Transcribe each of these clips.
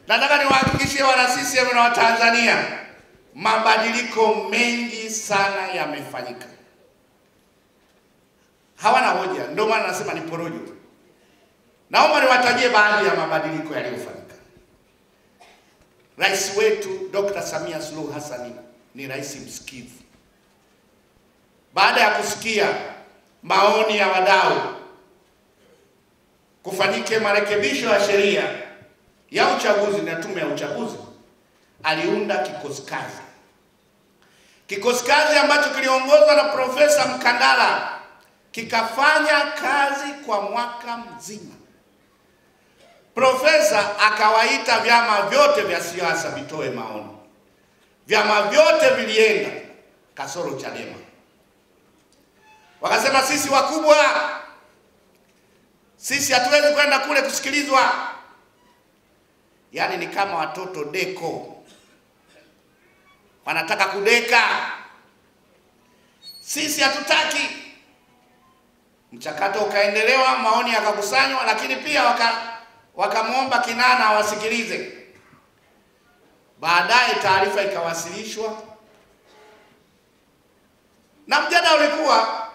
Nataka niwahakikishie wana CCM na Watanzania, mabadiliko mengi sana yamefanyika. Hawana hoja, ndio maana nasema ni porojo. Naomba niwatajie baadhi ya mabadiliko yaliyofanyika. Rais wetu Dr. Samia Suluhu Hassan ni rais msikivu. Baada ya kusikia maoni ya wadau kufanyike marekebisho ya sheria ya uchaguzi na tume ya uchaguzi, aliunda kikosi kazi. Kikosi kazi ambacho kiliongozwa na Profesa Mkandala kikafanya kazi kwa mwaka mzima. Profesa akawaita vyama vyote vya siasa vitoe maoni. Vyama vyote vilienda kasoro Chadema. Wakasema sisi wakubwa, sisi hatuwezi kwenda kule kusikilizwa. Yaani ni kama watoto deko, wanataka kudeka. Sisi hatutaki. Mchakato ukaendelewa, maoni yakakusanywa, lakini pia wakamwomba Kinana wasikilize. Baadaye taarifa ikawasilishwa na mjadala ulikuwa,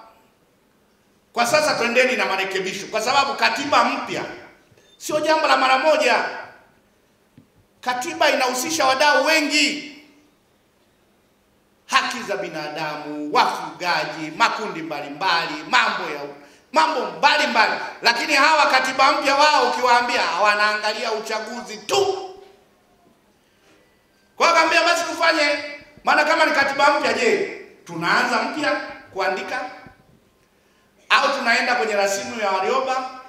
kwa sasa twendeni na marekebisho, kwa sababu katiba mpya sio jambo la mara moja. Katiba inahusisha wadau wengi, haki za binadamu, wafugaji, makundi mbalimbali, mambo mbalimbali. Lakini hawa katiba mpya wao ukiwaambia wanaangalia uchaguzi tu. Kwa hiyo kaambia basi tufanye, maana kama ni katiba mpya, je, tunaanza mpya kuandika au tunaenda kwenye rasimu ya Warioba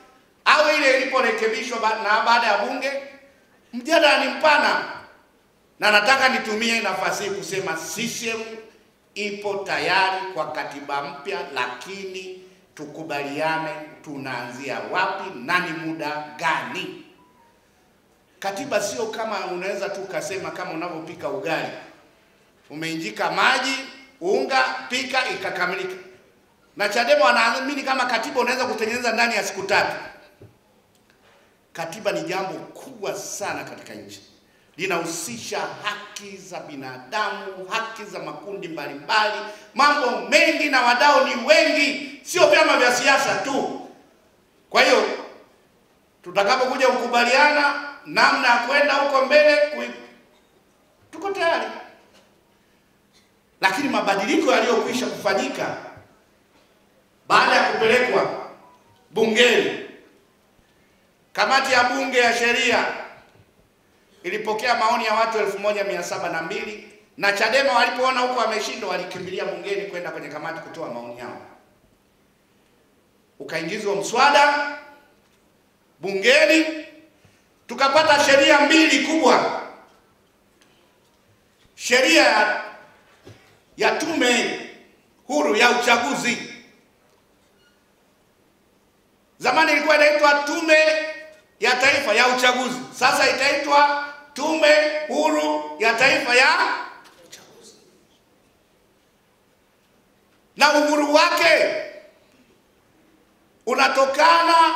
au ile iliporekebishwa na baada ya bunge? Mjadala ni mpana, na nataka nitumie nafasi hii kusema CCM ipo tayari kwa katiba mpya, lakini tukubaliane tunaanzia wapi na ni muda gani. Katiba sio kama unaweza tu kusema kama unavyopika ugali, umeinjika maji, unga, pika ikakamilika. Na Chadema wanaamini kama katiba unaweza kutengeneza ndani ya siku 3. Katiba ni jambo kubwa sana katika nchi. Linahusisha haki za binadamu, haki za makundi mbalimbali, mambo mengi, na wadau ni wengi, sio vyama vya siasa tu. Kwa hiyo tutakapokuja kukubaliana namna ya kwenda huko mbele, tuko tayari. Lakini mabadiliko yaliyokwisha kufanyika baada ya kupelekwa bungeni, kamati ya bunge ya sheria ilipokea maoni ya watu 1702, na Chadema walipoona huko wameshindwa walikimbilia bungeni kwenda kwenye kamati kutoa maoni yao. Ukaingizwa mswada bungeni, tukapata sheria 2 kubwa. Sheria ya tume huru ya uchaguzi. Zamani ilikuwa inaitwa Tume ya Taifa ya Uchaguzi, sasa itaitwa Tume Huru ya Taifa ya Uchaguzi. Na uhuru wake unatokana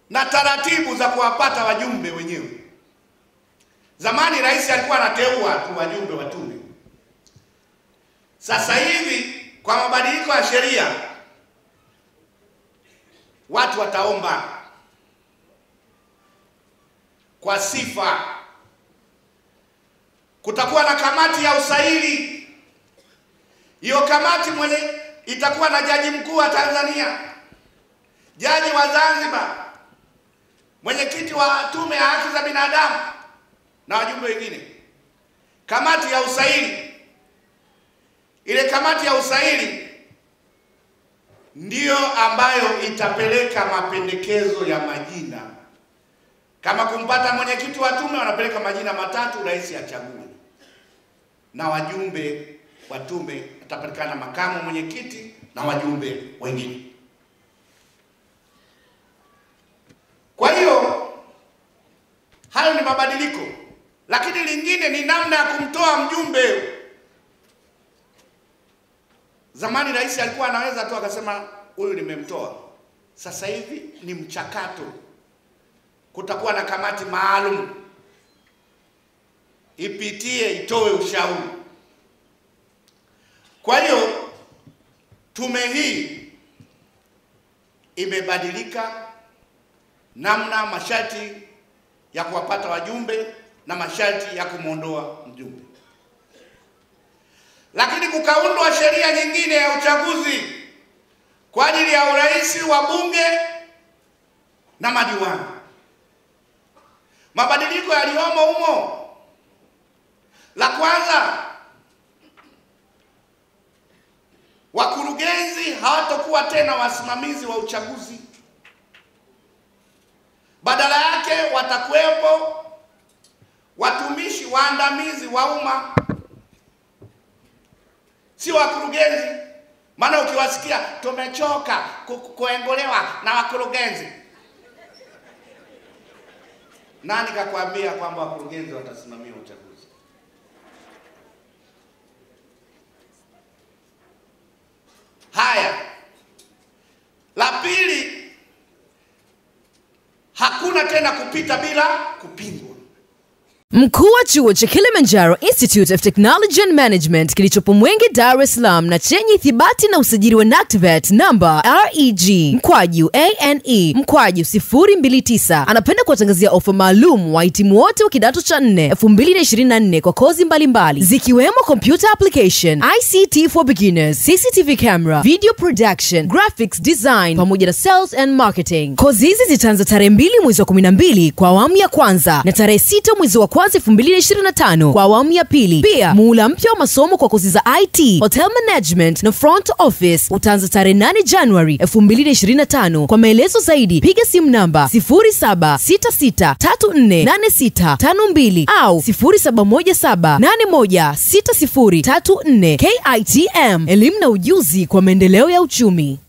na taratibu za kuwapata wajumbe wenyewe. Zamani rais alikuwa anateua tu wajumbe wa tume. Sasa hivi kwa mabadiliko ya sheria, watu wataomba kwa sifa. Kutakuwa na kamati ya usaili. Hiyo kamati itakuwa na jaji mkuu wa Tanzania, jaji wa Zanzibar, mwenyekiti wa tume ya haki za binadamu na wajumbe wengine. Kamati ya usaili, ile kamati ya usaili ndiyo ambayo itapeleka mapendekezo ya majina. Kama kumpata mwenyekiti wa tume, wanapeleka majina 3, rais achague. Na wajumbe wa tume atapatikana makamu mwenyekiti na wajumbe wengine. Kwa hiyo hayo ni mabadiliko, lakini lingine ni namna ya kumtoa mjumbe. Zamani rais alikuwa anaweza tu akasema huyu nimemtoa. Sasa hivi ni mchakato. kutakuwa na kamati maalum ipitie, itoe ushauri. Kwa hiyo tume hii imebadilika namna masharti ya kuwapata wajumbe na masharti ya kumuondoa mjumbe. Lakini kukaundwa sheria nyingine ya uchaguzi kwa ajili ya urais wa bunge na madiwani. Mabadiliko yaliyomo humo, la kwanza, wakurugenzi hawatakuwa tena wasimamizi wa uchaguzi. Badala yake watakuwepo watumishi waandamizi wa umma, si wakurugenzi. Maana ukiwasikia tumechoka kuengolewa na wakurugenzi, nani kakwambia kwamba wakurugenzi watasimamia uchaguzi? Haya, la pili, hakuna tena kupita bila kupingwa. Mkuu wa chuo cha Kilimanjaro Institute of Technology and Management kilichopo Mwenge, Dar es Salaam na chenye ithibati na usajili wa NACTVET namba REG/ANE/029 anapenda kuwatangazia ofa maalum wahitimu wote wa kidato cha 4 2024 kwa kozi mbalimbali zikiwemo computer application, ICT for beginners, CCTV camera, video production, graphics design pamoja na sales and marketing. Kozi hizi zitaanza tarehe 2 mwezi wa 12 kwa awamu ya kwanza na tarehe 6 mwezi wa 2025 kwa awamu ya pili. Pia muhula mpya wa masomo kwa kozi za IT, Hotel Management na Front Office utaanza tarehe 8 January 2025. Kwa maelezo zaidi piga simu namba 0766348652 au 0717816034. KITM, elimu na ujuzi kwa maendeleo ya uchumi.